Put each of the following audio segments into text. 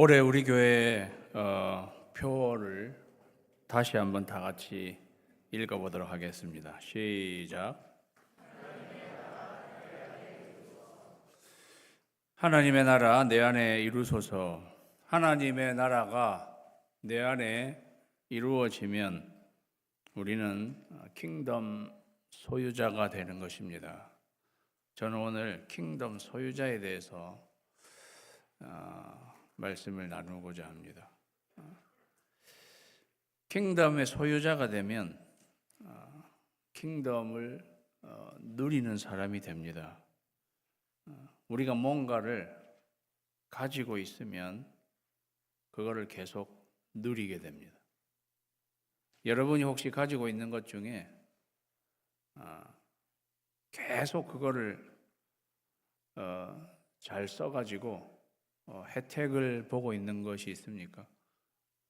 올해 우리 교회 표를 다시 한번 다 같이 읽어보도록 하겠습니다. 시작. 하나님의 나라 내 안에 이루소서. 하나님의 나라가 내 안에 이루어지면 우리는 킹덤 소유자가 되는 것입니다. 저는 오늘 킹덤 소유자에 대해서 말씀을 나누고자 합니다. 킹덤의 소유자가 되면 킹덤을 누리는 사람이 됩니다. 우리가 뭔가를 가지고 있으면 그거를 계속 누리게 됩니다. 여러분이 혹시 가지고 있는 것 중에 계속 그거를 잘 써가지고 혜택을 보고 있는 것이 있습니까?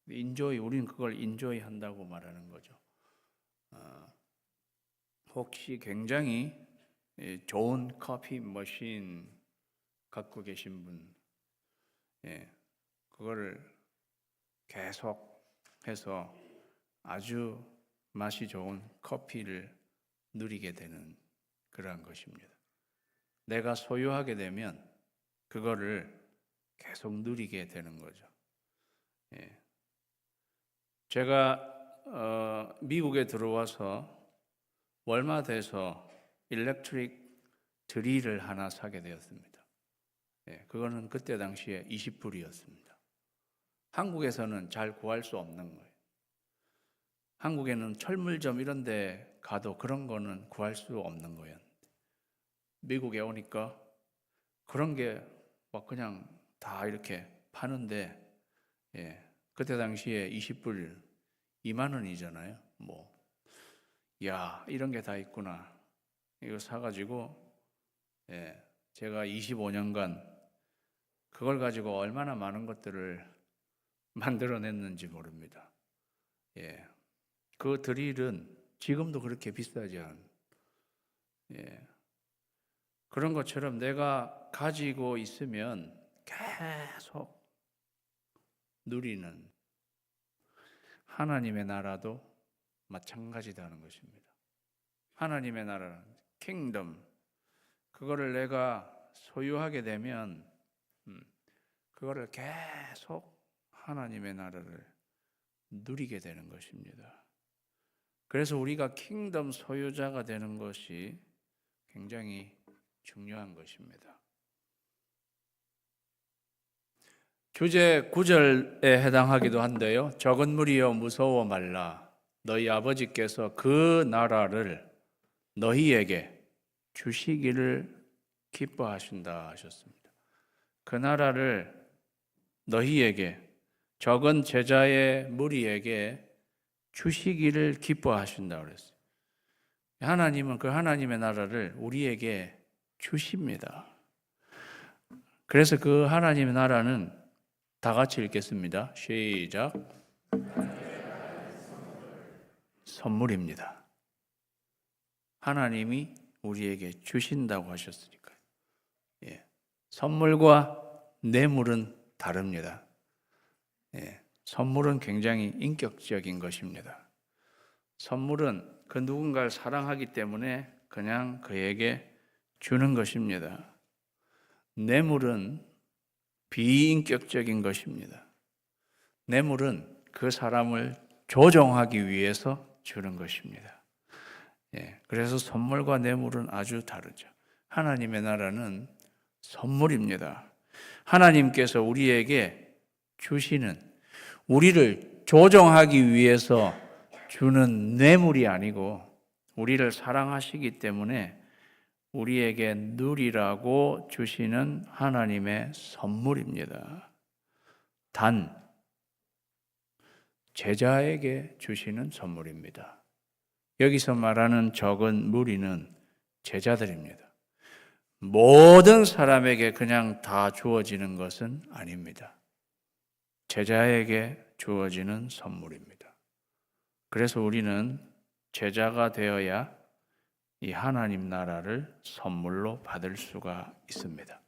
우리는 그걸 인조이 한다고 말하는 거죠. 혹시 굉장히 좋은 커피 머신 갖고 계신 분, 그거를 계속 해서 아주 맛이 좋은 커피를 누리게 되는 그러한 것입니다. 내가 소유하게 되면 그거를 계속 누리게 되는 거죠. 제가 미국에 들어와서 월마트에서 일렉트릭 드릴을 하나 사게 되었습니다. 그거는 그때 당시에 20불이었습니다. 한국에서는 잘 구할 수 없는 거예요. 한국에는 철물점 이런 데 가도 그런 거는 구할 수 없는 거예요. 미국에 오니까 그런 게 막 그냥 다 이렇게 파는데, 그때 당시에 20불 2만 원이잖아요. 이런 게 다 있구나. 이거 사가지고, 제가 25년간 그걸 가지고 얼마나 많은 것들을 만들어냈는지 모릅니다. 그 드릴은 지금도 그렇게 비싸지 않은, 그런 것처럼 내가 가지고 있으면 계속 누리는 하나님의 나라도 마찬가지다는 것입니다. 하나님의 나라는 킹덤, 그거를 내가 소유하게 되면 그거를 계속 하나님의 나라를 누리게 되는 것입니다. 그래서 우리가 킹덤 소유자가 되는 것이 굉장히 중요한 것입니다. 주제 9절에 해당하기도 한데요. 적은 무리여 무서워 말라. 너희 아버지께서 그 나라를 너희에게 주시기를 기뻐하신다 하셨습니다. 그 나라를 너희에게, 적은 제자의 무리에게 주시기를 기뻐하신다 그랬어요. 하나님은 그 하나님의 나라를 우리에게 주십니다. 그래서 그 하나님의 나라는 다 같이 읽겠습니다. 시작. 선물입니다. 하나님이 우리에게 주신다고 하셨으니까요. 선물과 뇌물은 다릅니다. 선물은 굉장히 인격적인 것입니다. 선물은 그 누군가를 사랑하기 때문에 그냥 그에게 주는 것입니다. 뇌물은 비인격적인 것입니다. 뇌물은 그 사람을 조종하기 위해서 주는 것입니다. 그래서 선물과 뇌물은 아주 다르죠. 하나님의 나라는 선물입니다. 하나님께서 우리에게 주시는, 우리를 조종하기 위해서 주는 뇌물이 아니고 우리를 사랑하시기 때문에 우리에게 누리라고 주시는 하나님의 선물입니다. 단, 제자에게 주시는 선물입니다. 여기서 말하는 적은 무리는 제자들입니다. 모든 사람에게 그냥 다 주어지는 것은 아닙니다. 제자에게 주어지는 선물입니다. 그래서 우리는 제자가 되어야 이 하나님 나라를 선물로 받을 수가 있습니다.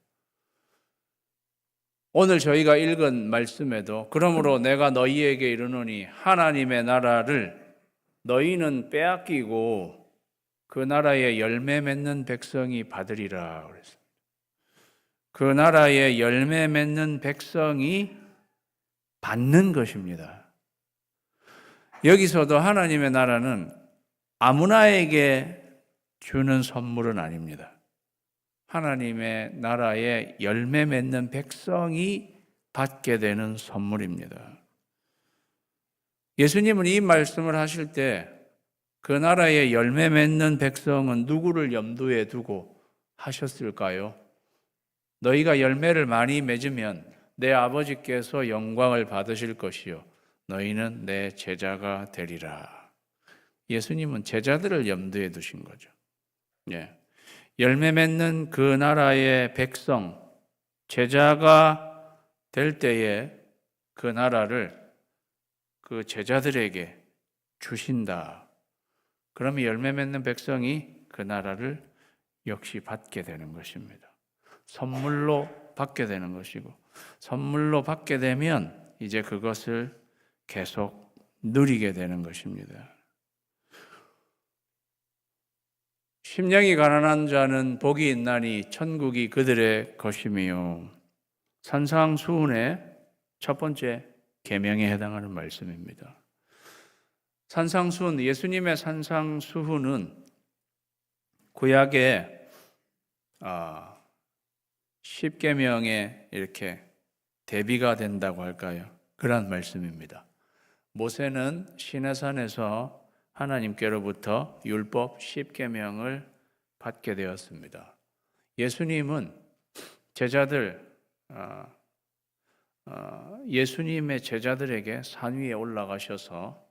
오늘 저희가 읽은 말씀에도 그러므로 내가 너희에게 이르노니 하나님의 나라를 너희는 빼앗기고 그 나라의 열매 맺는 백성이 받으리라 그랬습니다. 그 나라의 열매 맺는 백성이 받는 것입니다. 여기서도 하나님의 나라는 아무나에게 주는 선물은 아닙니다. 하나님의 나라의 열매 맺는 백성이 받게 되는 선물입니다. 예수님은 이 말씀을 하실 때 그 나라의 열매 맺는 백성은 누구를 염두에 두고 하셨을까요? 너희가 열매를 많이 맺으면 내 아버지께서 영광을 받으실 것이요 너희는 내 제자가 되리라. 예수님은 제자들을 염두에 두신 거죠. 예. 열매 맺는 그 나라의 백성, 제자가 될 때에 그 나라를 그 제자들에게 주신다. 그러면 열매 맺는 백성이 그 나라를 역시 받게 되는 것입니다. 선물로 받게 되는 것이고, 선물로 받게 되면 이제 그것을 계속 누리게 되는 것입니다. 심령이 가난한 자는 복이 있나니 천국이 그들의 것이며, 산상수훈의 첫 번째 계명에 해당하는 말씀입니다. 산상수훈, 예수님의 산상수훈은 구약의 10계명에 이렇게 대비가 된다고 할까요? 그런 말씀입니다. 모세는 시내산에서 하나님께로부터 율법 10계명을 받게 되었습니다. 예수님은 제자들, 예수님의 제자들에게 산 위에 올라가셔서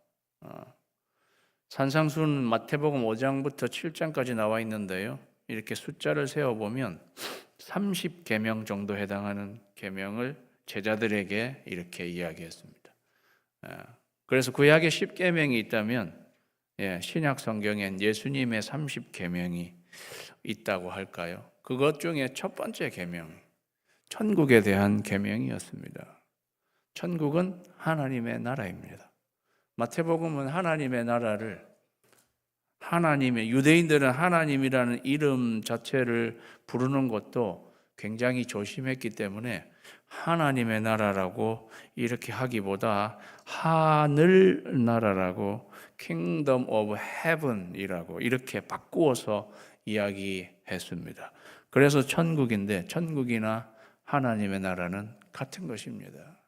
산상수훈 마태복음 5장부터 7장까지 나와 있는데요. 이렇게 숫자를 세어보면 30계명 정도 해당하는 계명을 제자들에게 이렇게 이야기했습니다. 그래서 구약에 10계명이 있다면 신약 성경엔 예수님의 30계명이 있다고 할까요? 그것 중에 첫 번째 계명, 천국에 대한 계명이었습니다. 천국은 하나님의 나라입니다. 마태복음은 하나님의 나라를 유대인들은 하나님이라는 이름 자체를 부르는 것도 굉장히 조심했기 때문에 하나님의 나라라고 이렇게 하기보다 하늘 나라라고 Kingdom of Heaven이라고 이렇게 바꾸어서 이야기했습니다. 그래서 천국인데 천국이나 하나님의 나라는 같은 것입니다.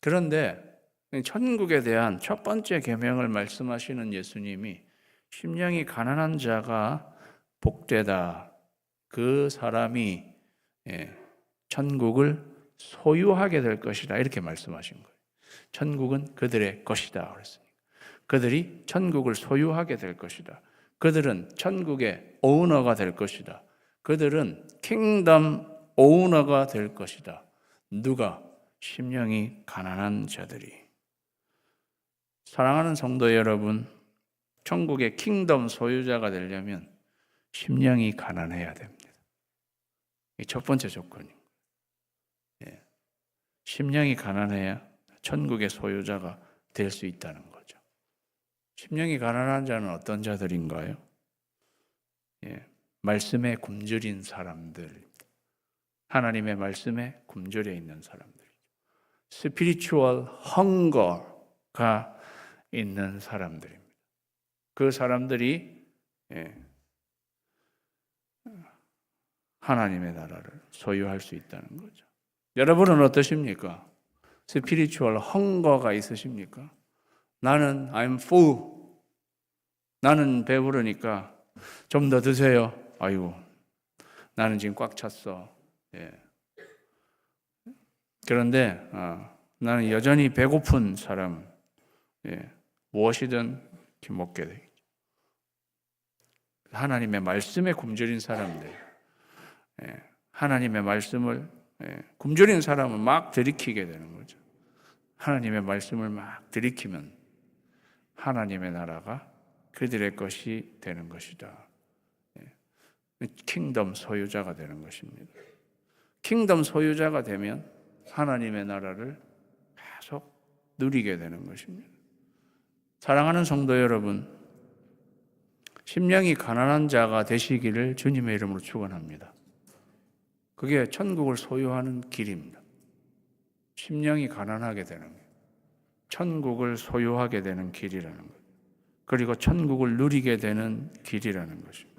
그런데 천국에 대한 첫 번째 계명을 말씀하시는 예수님이 심령이 가난한 자가 복되다. 그 사람이 천국을 소유하게 될 것이다. 이렇게 말씀하신 거예요. 천국은 그들의 것이다. 그랬으니까. 그들이 천국을 소유하게 될 것이다. 그들은 천국의 오너가 될 것이다. 그들은 킹덤 오너가 될 것이다. 누가? 심령이 가난한 자들이. 사랑하는 성도 여러분, 천국의 킹덤 소유자가 되려면 심령이 가난해야 됩니다. 이게 첫 번째 조건입니다. 심령이 가난해야 천국의 소유자가 될 수 있다는 거죠. 심령이 가난한 자는 어떤 자들인가요? 말씀에 굶주린 사람들, 하나님의 말씀에 굶주려 있는 사람들, 스피리추얼 헝거가 있는 사람들입니다. 그 사람들이 하나님의 나라를 소유할 수 있다는 거죠. 여러분은 어떠십니까? 스피리추얼 헝거가 있으십니까? 나는 I'm full. 나는 배부르니까 좀 더 드세요. 아이고, 나는 지금 꽉 찼어. 그런데 나는 여전히 배고픈 사람. 무엇이든 먹게 되겠죠. 하나님의 말씀에 굶주린 사람들, 하나님의 말씀을 굶주린 사람은 막 들이키게 되는 거죠. 하나님의 말씀을 막 들이키면 하나님의 나라가 그들의 것이 되는 것이다. 킹덤 소유자가 되는 것입니다. 킹덤 소유자가 되면 하나님의 나라를 계속 누리게 되는 것입니다. 사랑하는 성도 여러분, 심령이 가난한 자가 되시기를 주님의 이름으로 축원합니다. 그게 천국을 소유하는 길입니다. 심령이 가난하게 되는 거예요. 천국을 소유하게 되는 길이라는 거예요. 그리고 천국을 누리게 되는 길이라는 것입니다.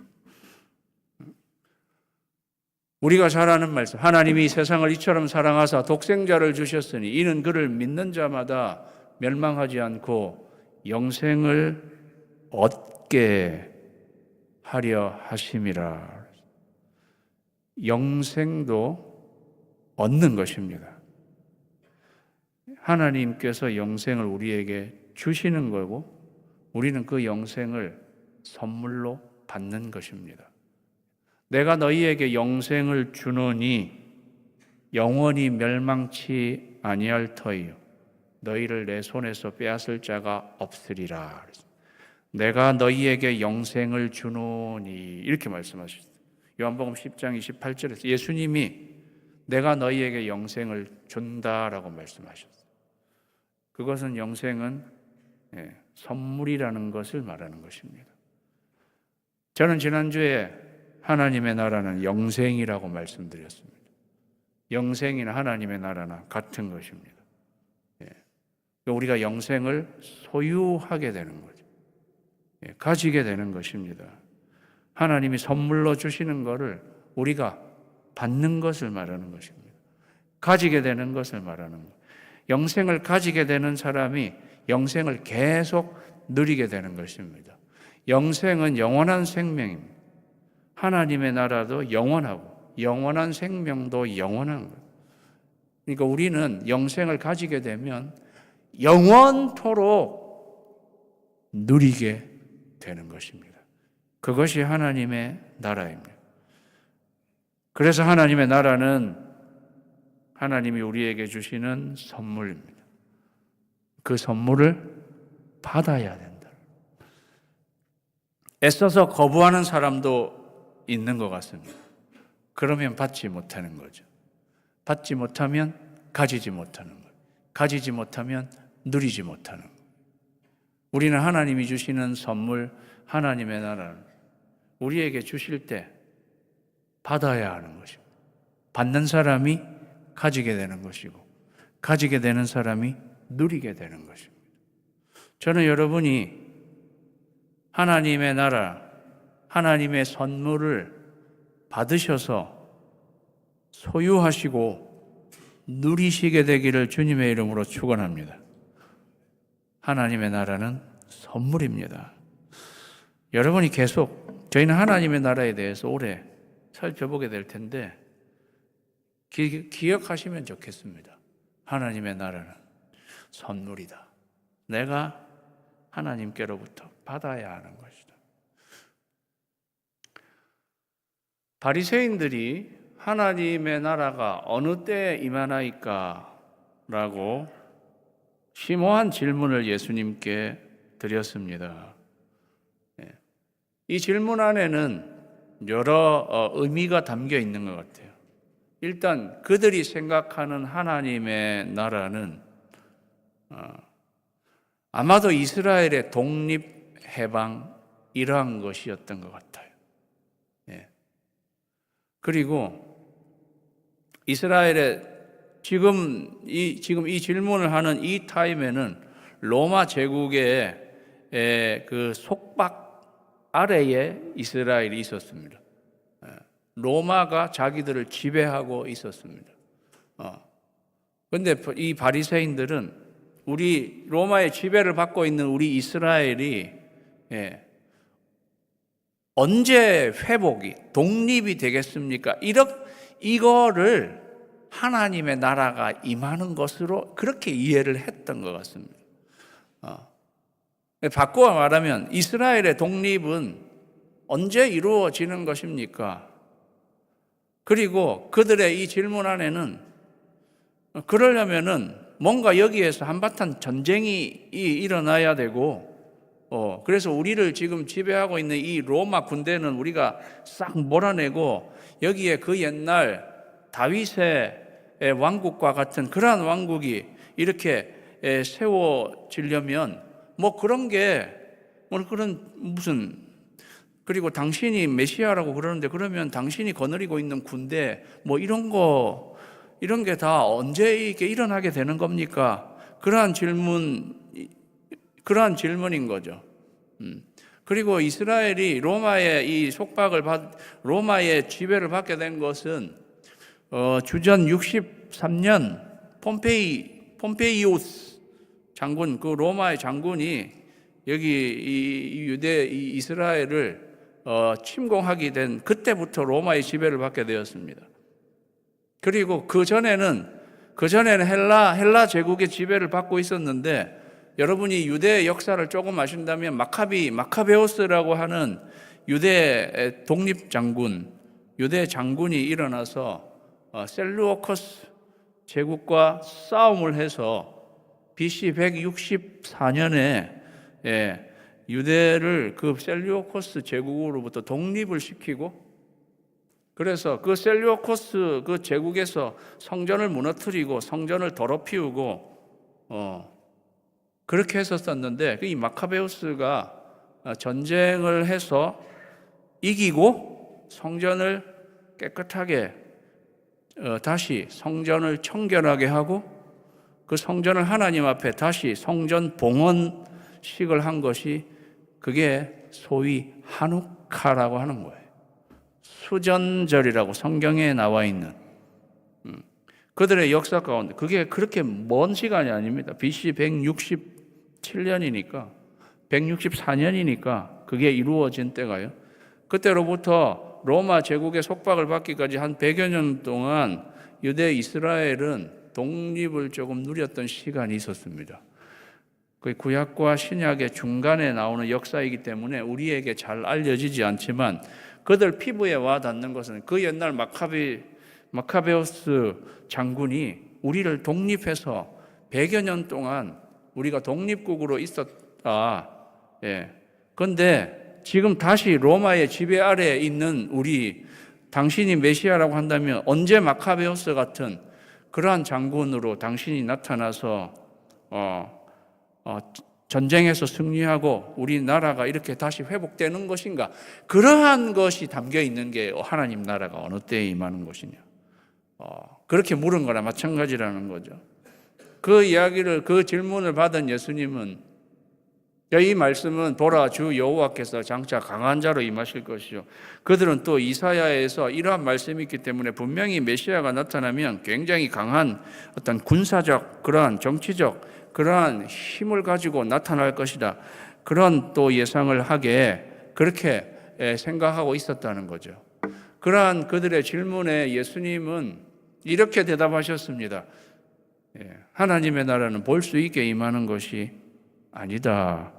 우리가 잘 아는 말씀, 하나님이 세상을 이처럼 사랑하사 독생자를 주셨으니 이는 그를 믿는 자마다 멸망하지 않고 영생을 얻게 하려 하심이라. 영생도 얻는 것입니다. 하나님께서 영생을 우리에게 주시는 거고 우리는 그 영생을 선물로 받는 것입니다. 내가 너희에게 영생을 주노니 영원히 멸망치 아니할 터이요 너희를 내 손에서 빼앗을 자가 없으리라. 내가 너희에게 영생을 주노니 이렇게 말씀하셨어요. 요한복음 10장 28절에서 예수님이 내가 너희에게 영생을 준다라고 말씀하셨어요. 그것은 영생은 선물이라는 것을 말하는 것입니다. 저는 지난주에 하나님의 나라는 영생이라고 말씀드렸습니다. 영생이나 하나님의 나라나 같은 것입니다. 우리가 영생을 소유하게 되는 거죠. 가지게 되는 것입니다. 하나님이 선물로 주시는 것을 우리가 받는 것을 말하는 것입니다. 가지게 되는 것을 말하는 것. 영생을 가지게 되는 사람이 영생을 계속 누리게 되는 것입니다. 영생은 영원한 생명입니다. 하나님의 나라도 영원하고 영원한 생명도 영원한 거예요. 그러니까 우리는 영생을 가지게 되면 영원토록 누리게 되는 것입니다. 그것이 하나님의 나라입니다. 그래서 하나님의 나라는 하나님이 우리에게 주시는 선물입니다. 그 선물을 받아야 된다. 애써서 거부하는 사람도 있는 것 같습니다. 그러면 받지 못하는 거죠. 받지 못하면 가지지 못하는 거예요. 가지지 못하면 누리지 못하는 거예요. 우리는 하나님이 주시는 선물, 하나님의 나라를 우리에게 주실 때 받아야 하는 것입니다. 받는 사람이 가지게 되는 것이고 가지게 되는 사람이 누리게 되는 것입니다. 저는 여러분이 하나님의 나라, 하나님의 선물을 받으셔서 소유하시고 누리시게 되기를 주님의 이름으로 축원합니다. 하나님의 나라는 선물입니다. 여러분이 계속 저희는 하나님의 나라에 대해서 오래 살펴보게 될 텐데 기억하시면 좋겠습니다. 하나님의 나라는 선물이다. 내가 하나님께로부터 받아야 하는 것이다. 바리새인들이 하나님의 나라가 어느 때에 임하나이까? 라고 심오한 질문을 예수님께 드렸습니다. 이 질문 안에는 여러 의미가 담겨 있는 것 같아요. 일단 그들이 생각하는 하나님의 나라는 아마도 이스라엘의 독립, 해방 이러한 것이었던 것 같아요. 그리고 이스라엘의 지금 이 질문을 하는 이 타임에는 로마 제국의 그 속박 아래에 이스라엘이 있었습니다. 로마가 자기들을 지배하고 있었습니다. 그런데 이 바리새인들은 우리 로마의 지배를 받고 있는 우리 이스라엘이 언제 회복이 독립이 되겠습니까? 이거를 하나님의 나라가 임하는 것으로 그렇게 이해를 했던 것 같습니다. 바꾸어 말하면 이스라엘의 독립은 언제 이루어지는 것입니까? 그리고 그들의 이 질문 안에는 그러려면은 뭔가 여기에서 한바탕 전쟁이 일어나야 되고 그래서 우리를 지금 지배하고 있는 이 로마 군대는 우리가 싹 몰아내고 여기에 그 옛날 다윗의 왕국과 같은 그러한 왕국이 이렇게 세워지려면 뭐 그런 게 뭐 그런 무슨 그리고 당신이 메시아라고 그러는데 그러면 당신이 거느리고 있는 군대 뭐 이런 게 다 언제 이게 일어나게 되는 겁니까? 그러한 질문인 거죠. 그리고 이스라엘이 로마의 지배를 받게 된 것은 주전 63년 폼페이오스 장군, 그 로마의 장군이 여기 이스라엘을 침공하게 된 그때부터 로마의 지배를 받게 되었습니다. 그리고 그 전에는 헬라 제국의 지배를 받고 있었는데, 여러분이 유대 역사를 조금 아신다면 마카베오스라고 하는 유대 독립 장군, 유대 장군이 일어나서 셀루오커스 제국과 싸움을 해서 BC 164년에 유대를 그 셀루오커스 제국으로부터 독립을 시키고, 그래서 그 셀루오커스 그 제국에서 성전을 무너뜨리고 성전을 더럽히우고 그렇게 했었었는데, 이 마카베우스가 전쟁을 해서 이기고 성전을 깨끗하게 다시 성전을 청결하게 하고 그 성전을 하나님 앞에 다시 성전 봉헌식을 한 것이, 그게 소위 하누카라고 하는 거예요. 수전절이라고 성경에 나와 있는 그들의 역사 가운데, 그게 그렇게 먼 시간이 아닙니다. BC 167년이니까 164년이니까 그게 이루어진 때가요. 그때로부터 로마 제국의 속박을 받기까지 한 100여 년 동안 유대 이스라엘은 독립을 조금 누렸던 시간이 있었습니다. 그 구약과 신약의 중간에 나오는 역사이기 때문에 우리에게 잘 알려지지 않지만, 그들 피부에 와 닿는 것은 그 옛날 마카베오스 장군이 우리를 독립해서 100여 년 동안 우리가 독립국으로 있었다. 그런데 지금 다시 로마의 지배 아래에 있는 우리, 당신이 메시아라고 한다면 언제 마카베오스 같은 그러한 장군으로 당신이 나타나서 전쟁에서 승리하고 우리나라가 이렇게 다시 회복되는 것인가? 그러한 것이 담겨 있는 게 하나님 나라가 어느 때에 임하는 것이냐? 그렇게 물은 거나 마찬가지라는 거죠. 그 이야기를, 그 질문을 받은 예수님은, 이 말씀은 보라, 주 여호와께서 장차 강한 자로 임하실 것이요, 그들은 또 이사야에서 이러한 말씀이 있기 때문에 분명히 메시아가 나타나면 굉장히 강한 어떤 군사적, 그러한 정치적 그러한 힘을 가지고 나타날 것이다, 그런 또 예상을 하게 그렇게 생각하고 있었다는 거죠. 그러한 그들의 질문에 예수님은 이렇게 대답하셨습니다. 하나님의 나라는 볼 수 있게 임하는 것이 아니다.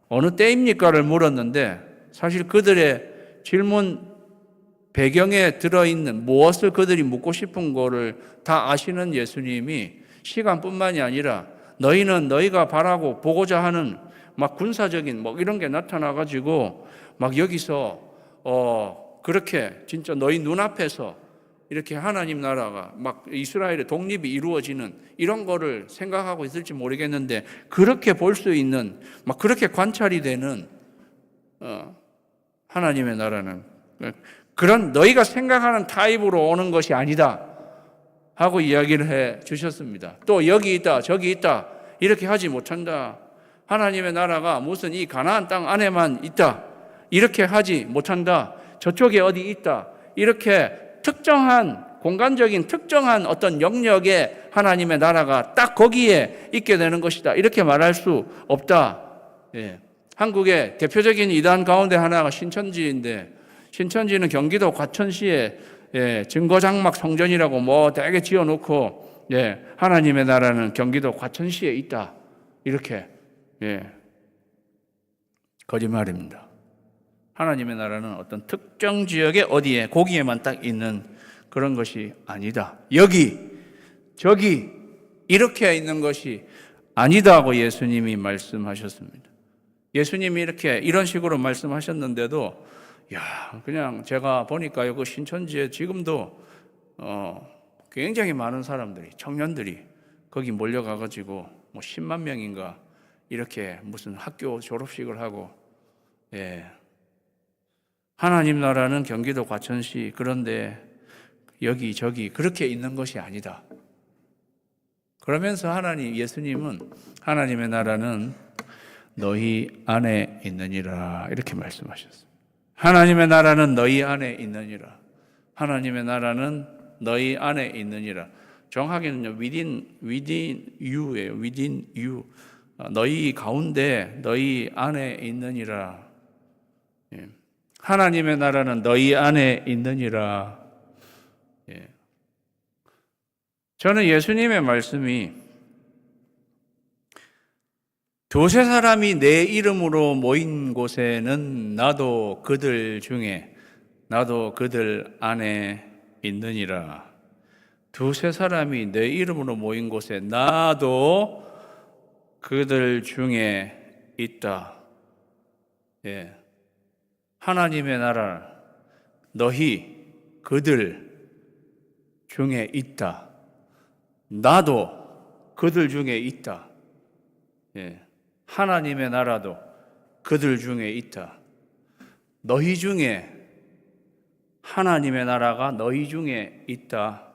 어느 때입니까를 물었는데, 사실 그들의 질문 배경에 들어있는 무엇을 그들이 묻고 싶은 거를 다 아시는 예수님이 시간뿐만이 아니라 너희는 너희가 바라고 보고자 하는 막 군사적인 뭐 이런 게 나타나가지고 막 여기서 그렇게 진짜 너희 눈앞에서 이렇게 하나님 나라가 막 이스라엘의 독립이 이루어지는 이런 거를 생각하고 있을지 모르겠는데, 그렇게 볼 수 있는, 막 그렇게 관찰이 되는 하나님의 나라는 그런 너희가 생각하는 타입으로 오는 것이 아니다 하고 이야기를 해 주셨습니다. 또 여기 있다 저기 있다 이렇게 하지 못한다. 하나님의 나라가 무슨 이 가나안 땅 안에만 있다 이렇게 하지 못한다. 저쪽에 어디 있다 이렇게 특정한 공간적인 특정한 어떤 영역에 하나님의 나라가 딱 거기에 있게 되는 것이다 이렇게 말할 수 없다. 한국의 대표적인 이단 가운데 하나가 신천지인데, 신천지는 경기도 과천시에 증거장막 성전이라고 뭐 되게 지어놓고 하나님의 나라는 경기도 과천시에 있다 이렇게 거짓말입니다. 하나님의 나라는 어떤 특정 지역에 어디에 거기에만 딱 있는 그런 것이 아니다. 여기 저기 이렇게 있는 것이 아니다고 예수님이 말씀하셨습니다. 예수님이 이런 식으로 말씀하셨는데도 그냥 제가 보니까요, 그 신천지에 지금도 굉장히 많은 사람들이, 청년들이 거기 몰려가가지고 뭐 10만 명인가 이렇게 무슨 학교 졸업식을 하고, 하나님 나라는 경기도 과천시 그런데 여기저기 그렇게 있는 것이 아니다. 그러면서 예수님은 하나님의 나라는 너희 안에 있느니라 이렇게 말씀하셨어요. 하나님의 나라는 너희 안에 있느니라. 하나님의 나라는 너희 안에 있느니라. 정확히는요, within you예요. within you. 너희 가운데, 너희 안에 있느니라. 하나님의 나라는 너희 안에 있느니라. 저는 예수님의 말씀이 두세 사람이 내 이름으로 모인 곳에는 나도 그들 안에 있느니라. 두세 사람이 내 이름으로 모인 곳에 나도 그들 중에 있다. 하나님의 나라, 너희 그들 중에 있다. 나도 그들 중에 있다. 하나님의 나라도 그들 중에 있다. 너희 중에, 하나님의 나라가 너희 중에 있다.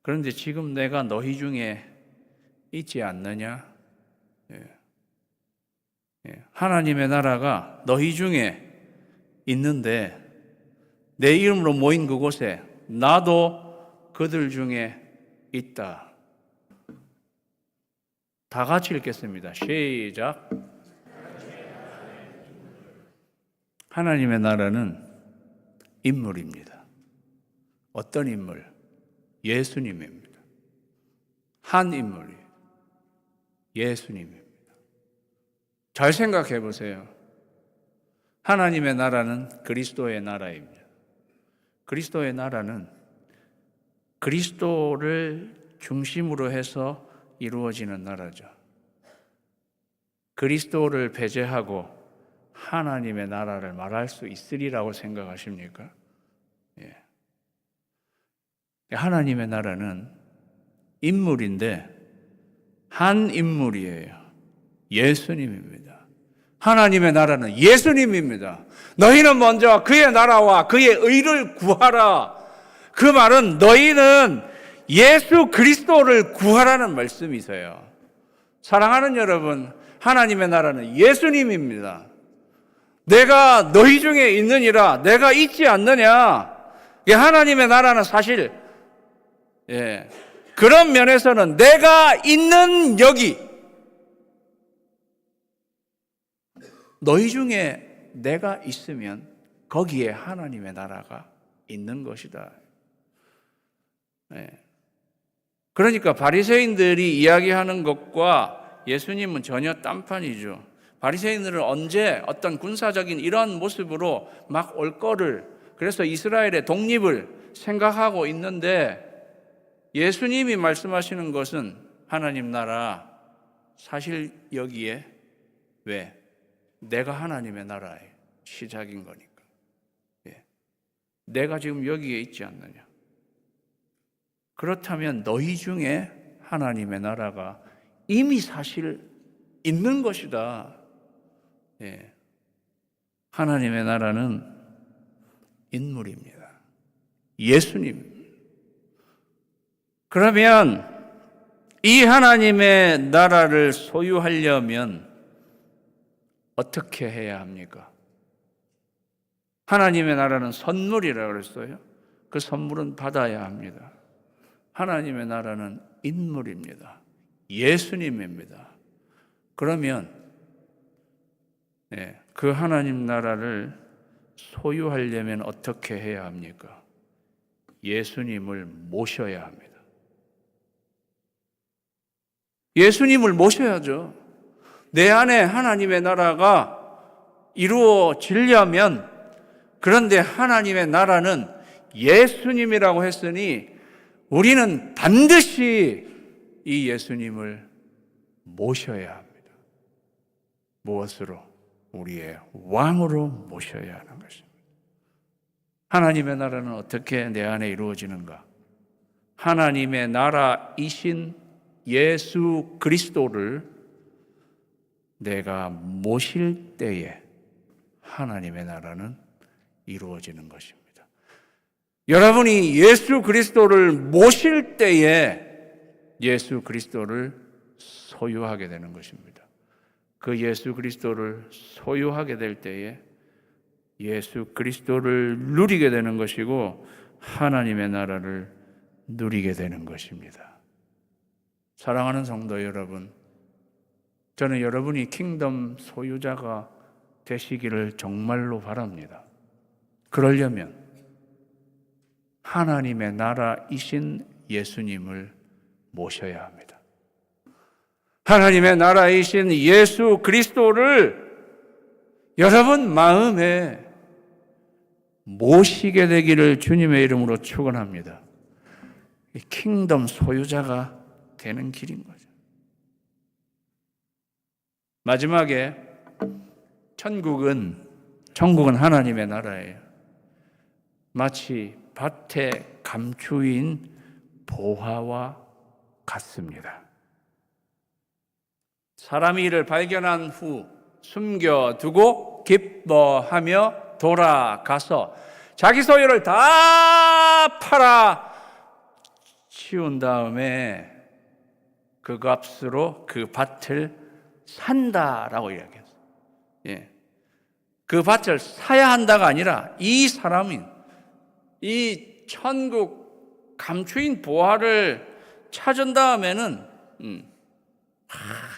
그런데 지금 내가 너희 중에 있지 않느냐? 하나님의 나라가 너희 중에 있는데 내 이름으로 모인 그곳에 나도 그들 중에 있다. 다 같이 읽겠습니다. 시작. 하나님의 나라는 인물입니다. 어떤 인물? 예수님입니다. 한 인물이에요. 예수님입니다. 잘 생각해 보세요. 하나님의 나라는 그리스도의 나라입니다. 그리스도의 나라는 그리스도를 중심으로 해서 이루어지는 나라죠. 그리스도를 배제하고 하나님의 나라를 말할 수 있으리라고 생각하십니까? 하나님의 나라는 인물인데 한 인물이에요. 예수님입니다. 하나님의 나라는 예수님입니다. 너희는 먼저 그의 나라와 그의 의를 구하라. 그 말은 너희는 예수 그리스도를 구하라는 말씀이세요. 사랑하는 여러분, 하나님의 나라는 예수님입니다. 내가 너희 중에 있느니라, 내가 있지 않느냐. 하나님의 나라는 사실 그런 면에서는 내가 있는 여기, 너희 중에 내가 있으면 거기에 하나님의 나라가 있는 것이다. 그러니까 바리새인들이 이야기하는 것과 예수님은 전혀 딴판이죠. 바리새인들은 언제 어떤 군사적인 이런 모습으로 막 올 거를, 그래서 이스라엘의 독립을 생각하고 있는데 예수님이 말씀하시는 것은 하나님 나라, 사실 여기에 왜? 내가 하나님의 나라의 시작인 거니까. 내가 지금 여기에 있지 않느냐. 그렇다면 너희 중에 하나님의 나라가 이미 사실 있는 것이다. 하나님의 나라는 인물입니다. 예수님. 그러면 이 하나님의 나라를 소유하려면 어떻게 해야 합니까? 하나님의 나라는 선물이라고 그랬어요. 그 선물은 받아야 합니다. 하나님의 나라는 인물입니다. 예수님입니다. 그러면 그 하나님 나라를 소유하려면 어떻게 해야 합니까? 예수님을 모셔야 합니다. 예수님을 모셔야죠. 내 안에 하나님의 나라가 이루어지려면, 그런데 하나님의 나라는 예수님이라고 했으니 우리는 반드시 이 예수님을 모셔야 합니다. 무엇으로? 우리의 왕으로 모셔야 하는 것입니다. 하나님의 나라는 어떻게 내 안에 이루어지는가? 하나님의 나라이신 예수 그리스도를 내가 모실 때에 하나님의 나라는 이루어지는 것입니다. 여러분이 예수 그리스도를 모실 때에 예수 그리스도를 소유하게 되는 것입니다. 그 예수 그리스도를 소유하게 될 때에 예수 그리스도를 누리게 되는 것이고 하나님의 나라를 누리게 되는 것입니다. 사랑하는 성도 여러분, 저는 여러분이 킹덤 소유자가 되시기를 정말로 바랍니다. 그러려면 하나님의 나라이신 예수님을 모셔야 합니다. 하나님의 나라이신 예수 그리스도를 여러분 마음에 모시게 되기를 주님의 이름으로 축원합니다. 킹덤 소유자가 되는 길인 거죠. 마지막에 천국은 하나님의 나라예요. 마치 밭에 감추인 보화와 같습니다. 사람이 이를 발견한 후 숨겨두고 기뻐하며 돌아가서 자기 소유를 다 팔아 치운 다음에 그 값으로 그 밭을 산다라고 이야기했어요. 예. 그 밭을 사야 한다가 아니라 이 사람인 이 천국 감추인 보화를 찾은 다음에는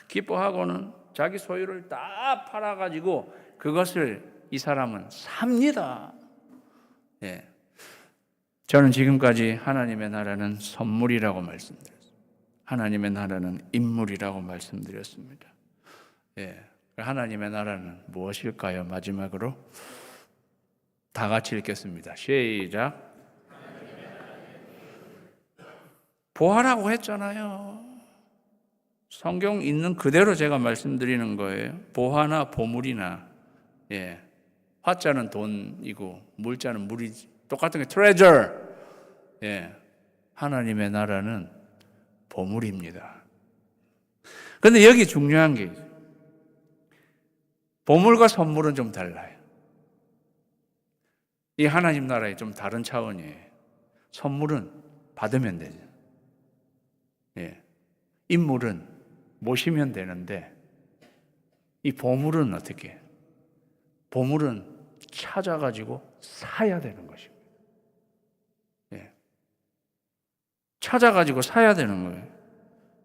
기뻐하고는 자기 소유를 다 팔아가지고 그것을 이 사람은 삽니다. 예. 저는 지금까지 하나님의 나라는 선물이라고 말씀드렸습니다. 하나님의 나라는 인물이라고 말씀드렸습니다. 예. 하나님의 나라는 무엇일까요? 마지막으로 다 같이 읽겠습니다. 시작. 보화라고 했잖아요. 성경 있는 그대로 제가 말씀드리는 거예요. 보화나 보물이나, 예. 화자는 돈이고 물자는 물이지. 똑같은 게 treasure. 예. 하나님의 나라는 보물입니다. 그런데 여기 중요한 게 있어요. 보물과 선물은 좀 달라요. 이 하나님 나라의 좀 다른 차원이에요. 선물은 받으면 되죠. 예. 인물은 모시면 되는데 이 보물은 어떻게 해요? 보물은 찾아가지고 사야 되는 것입니다. 예. 찾아가지고 사야 되는 거예요.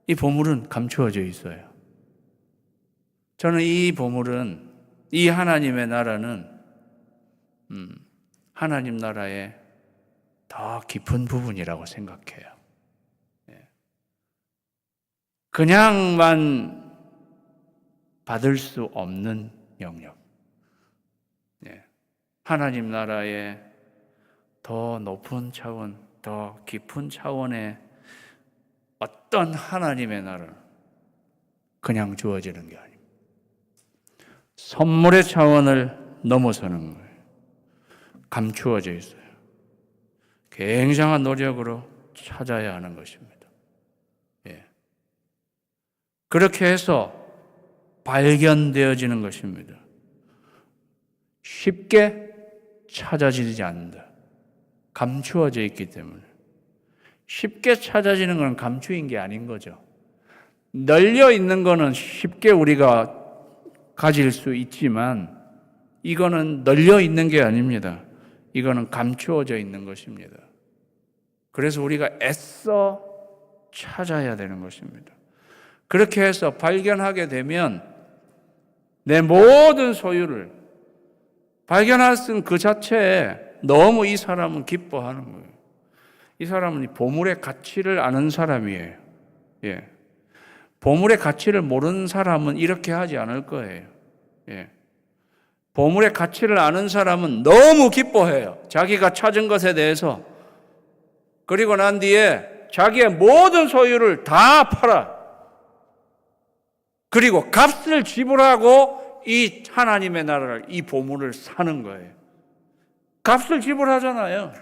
이 보물은 감추어져 있어요. 저는 이 보물은, 이 하나님의 나라는 하나님 나라의 더 깊은 부분이라고 생각해요. 예. 그냥만 받을 수 없는 영역. 예. 하나님 나라의 더 높은 차원, 더 깊은 차원의 어떤 하나님의 나라는 그냥 주어지는 게 아닙니다. 선물의 차원을 넘어서는 거예요. 감추어져 있어요. 굉장한 노력으로 찾아야 하는 것입니다. 예. 그렇게 해서 발견되어지는 것입니다. 쉽게 찾아지지 않는다. 감추어져 있기 때문에. 쉽게 찾아지는 건 감추인 게 아닌 거죠. 널려 있는 거는 쉽게 우리가 가질 수 있지만 이거는 널려 있는 게 아닙니다. 이거는 감추어져 있는 것입니다. 그래서 우리가 애써 찾아야 되는 것입니다. 그렇게 해서 발견하게 되면 내 모든 소유를 발견한 그 자체에 너무 이 사람은 기뻐하는 거예요. 이 사람은 보물의 가치를 아는 사람이에요. 예. 보물의 가치를 모르는 사람은 이렇게 하지 않을 거예요. 예. 보물의 가치를 아는 사람은 너무 기뻐해요. 자기가 찾은 것에 대해서. 그리고 난 뒤에 자기의 모든 소유를 다 팔아. 그리고 값을 지불하고 이 하나님의 나라를, 이 보물을 사는 거예요. 값을 지불하잖아요.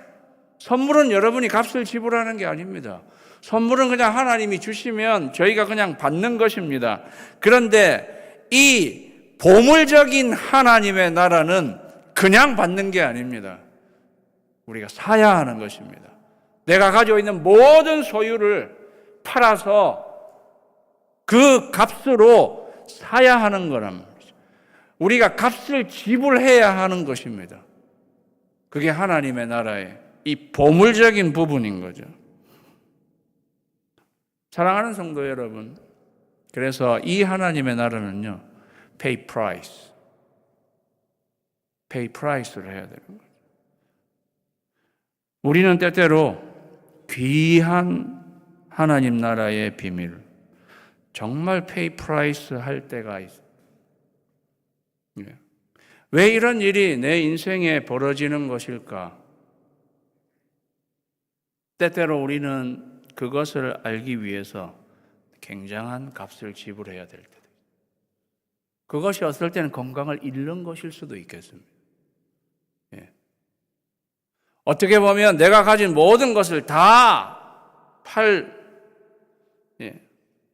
선물은 여러분이 값을 지불하는 게 아닙니다. 선물은 그냥 하나님이 주시면 저희가 그냥 받는 것입니다. 그런데 이 보물적인 하나님의 나라는 그냥 받는 게 아닙니다. 우리가 사야 하는 것입니다. 내가 가지고 있는 모든 소유를 팔아서 그 값으로 사야 하는 거란 말이죠. 우리가 값을 지불해야 하는 것입니다. 그게 하나님의 나라의 이 보물적인 부분인 거죠. 사랑하는 성도 여러분, 그래서 이 하나님의 나라는요, pay price를 해야 되는 거예요. 우리는 때때로 귀한 하나님 나라의 비밀, 정말 pay price 할 때가 있어요. 왜 이런 일이 내 인생에 벌어지는 것일까? 때때로 우리는 그것을 알기 위해서 굉장한 값을 지불해야 될 때도 있어요. 그것이 어떨 때는 건강을 잃는 것일 수도 있겠습니다. 어떻게 보면 내가 가진 모든 것을 다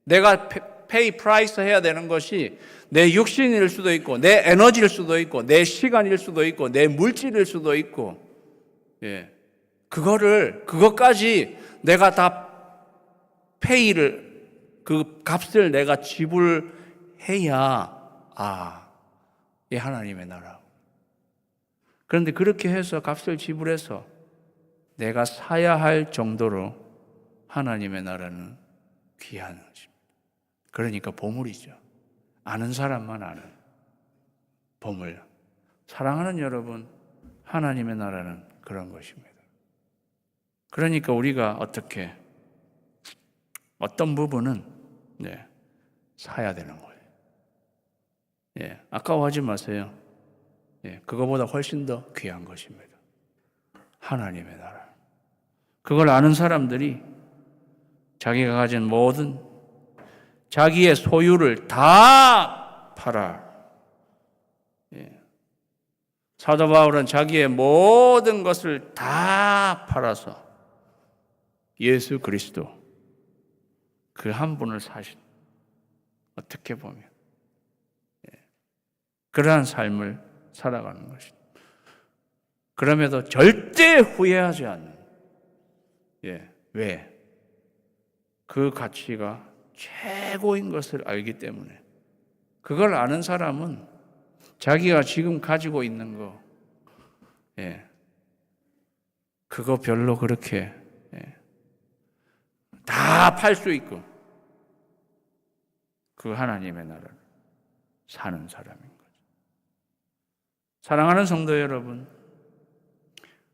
내가 페이 프라이스 해야 되는 것이 내 육신일 수도 있고, 내 에너지일 수도 있고, 내 시간일 수도 있고, 내 물질일 수도 있고, 그것까지 내가 다 그 값을 내가 지불해야, 이 하나님의 나라. 그런데 그렇게 해서 값을 지불해서 내가 사야 할 정도로 하나님의 나라는 귀한 것입니다. 그러니까 보물이죠. 아는 사람만 아는 보물. 사랑하는 여러분, 하나님의 나라는 그런 것입니다. 그러니까 우리가 어떤 부분은 사야 되는 거예요. 아까워하지 마세요. 그거보다 훨씬 더 귀한 것입니다. 하나님의 나라. 그걸 아는 사람들이 자기가 가진 모든 자기의 소유를 다 팔아. 사도 바울은 자기의 모든 것을 다 팔아서 예수 그리스도 그 한 분을 사신, 어떻게 보면 그러한 삶을 살아가는 것입니다. 그럼에도 절대 후회하지 않는, 왜? 그 가치가 최고인 것을 알기 때문에. 그걸 아는 사람은 자기가 지금 가지고 있는 거, 그거 별로 그렇게 다 팔 수 있고, 그 하나님의 나라를 사는 사람인 거죠. 사랑하는 성도 여러분,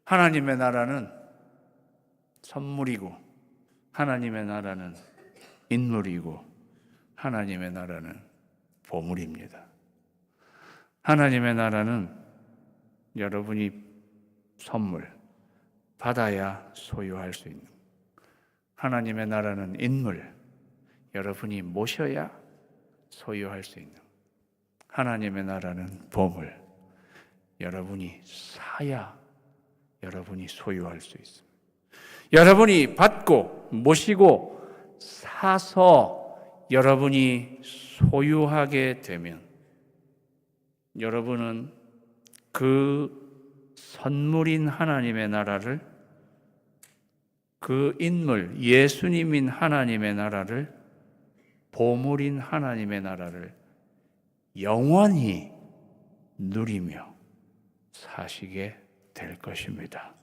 하나님의 나라는 선물이고, 하나님의 나라는 인물이고, 하나님의 나라는 보물입니다. 하나님의 나라는 여러분이 선물 받아야 소유할 수 있는, 하나님의 나라는 인물, 여러분이 모셔야 소유할 수 있는, 하나님의 나라는 보물, 여러분이 사야 여러분이 소유할 수 있습니다. 여러분이 받고 모시고 사서 여러분이 소유하게 되면 여러분은 그 선물인 하나님의 나라를, 그 인물 예수님인 하나님의 나라를, 보물인 하나님의 나라를 영원히 누리며 사시게 될 것입니다.